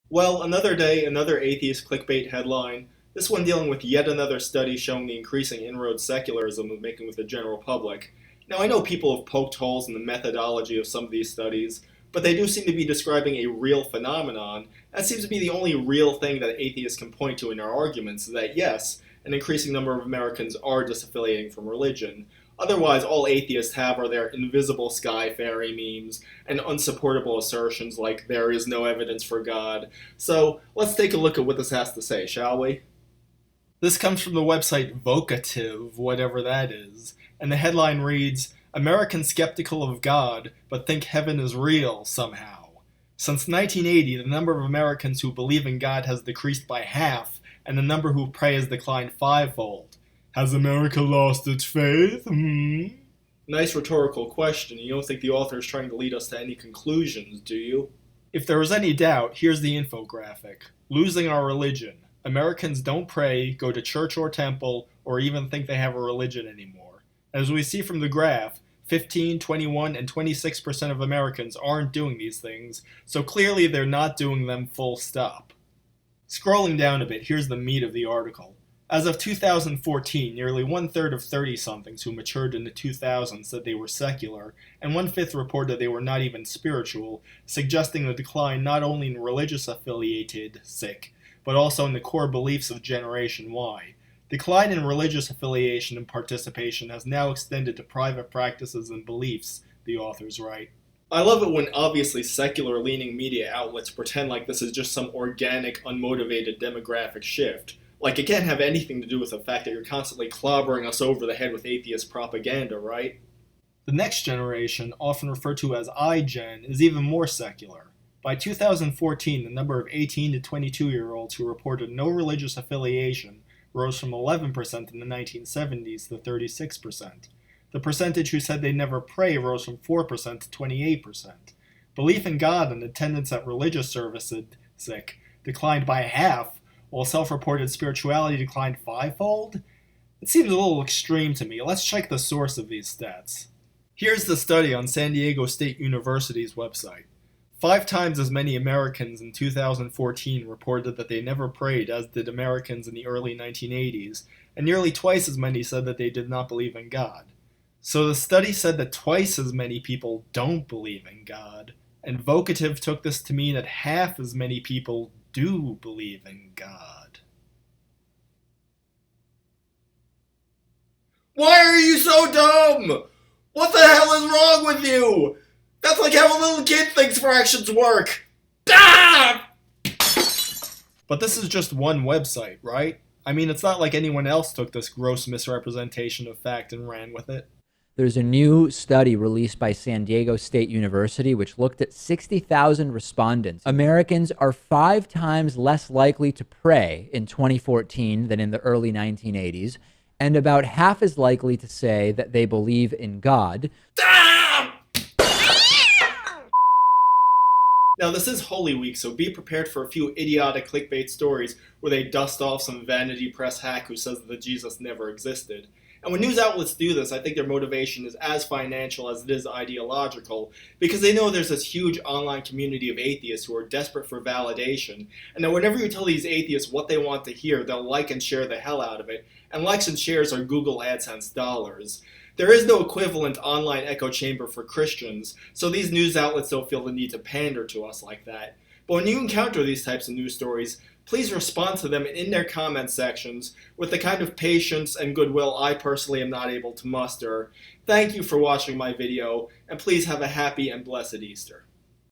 Well, another day, another atheist clickbait headline. This one dealing with yet another study showing the increasing inroads secularism is making with the general public. Now, I know people have poked holes in the methodology of some of these studies, but they do seem to be describing a real phenomenon. That seems to be the only real thing that atheists can point to in their arguments, is that yes, an increasing number of Americans are disaffiliating from religion. Otherwise, all atheists have are their invisible sky fairy memes and unsupportable assertions like there is no evidence for God. So let's take a look at what this has to say, shall we? This comes from the website Vocative, whatever that is, and the headline reads, Americans skeptical of God, but think heaven is real somehow. Since 1980, the number of Americans who believe in God has decreased by half, and the number who pray has declined fivefold. Has America lost its faith? Nice rhetorical question. You don't think the author is trying to lead us to any conclusions, do you? If there was any doubt, here's the infographic. Losing our religion. Americans don't pray, go to church or temple, or even think they have a religion anymore. As we see from the graph, 15, 21, and 26% of Americans aren't doing these things, so clearly they're not doing them full stop. Scrolling down a bit, here's the meat of the article. As of 2014, nearly one-third of 30-somethings who matured in the 2000s said they were secular, and one-fifth reported they were not even spiritual, suggesting the decline not only in religious-affiliated sick, but also in the core beliefs of Generation Y. Decline in religious affiliation and participation has now extended to private practices and beliefs, the authors write. I love it when obviously secular-leaning media outlets pretend like this is just some organic, unmotivated demographic shift. Like, it can't have anything to do with the fact that you're constantly clobbering us over the head with atheist propaganda, right? The next generation, often referred to as iGen, is even more secular. By 2014, the number of 18 to 22-year-olds who reported no religious affiliation rose from 11% in the 1970s to 36%. The percentage who said they never pray rose from 4% to 28%. Belief in God and attendance at religious services declined by half, while self-reported spirituality declined fivefold? It seems a little extreme to me. Let's check the source of these stats. Here's the study on San Diego State University's website. 5 times as many Americans in 2014 reported that they never prayed as did Americans in the early 1980s, and nearly twice as many said that they did not believe in God. So the study said that twice as many people don't believe in God, and Vocative took this to mean that half as many people do believe in God. Why are you so dumb? What the hell is wrong with you? That's like how a little kid thinks fractions work. Ah! But this is just one website, right? I mean, it's not like anyone else took this gross misrepresentation of fact and ran with it. There's a new study released by San Diego State University which looked at 60,000 respondents. Americans are 5 times less likely to pray in 2014 than in the early 1980s, and about half as likely to say that they believe in God. Now, this is Holy Week, so be prepared for a few idiotic clickbait stories where they dust off some vanity press hack who says that Jesus never existed. And when news outlets do this, I think their motivation is as financial as it is ideological, because they know there's this huge online community of atheists who are desperate for validation, and that whenever you tell these atheists what they want to hear, they'll like and share the hell out of it, and likes and shares are Google AdSense dollars. There is no equivalent online echo chamber for Christians, so these news outlets don't feel the need to pander to us like that. But when you encounter these types of news stories, please respond to them in their comment sections with the kind of patience and goodwill I personally am not able to muster. Thank you for watching my video, and please have a happy and blessed Easter.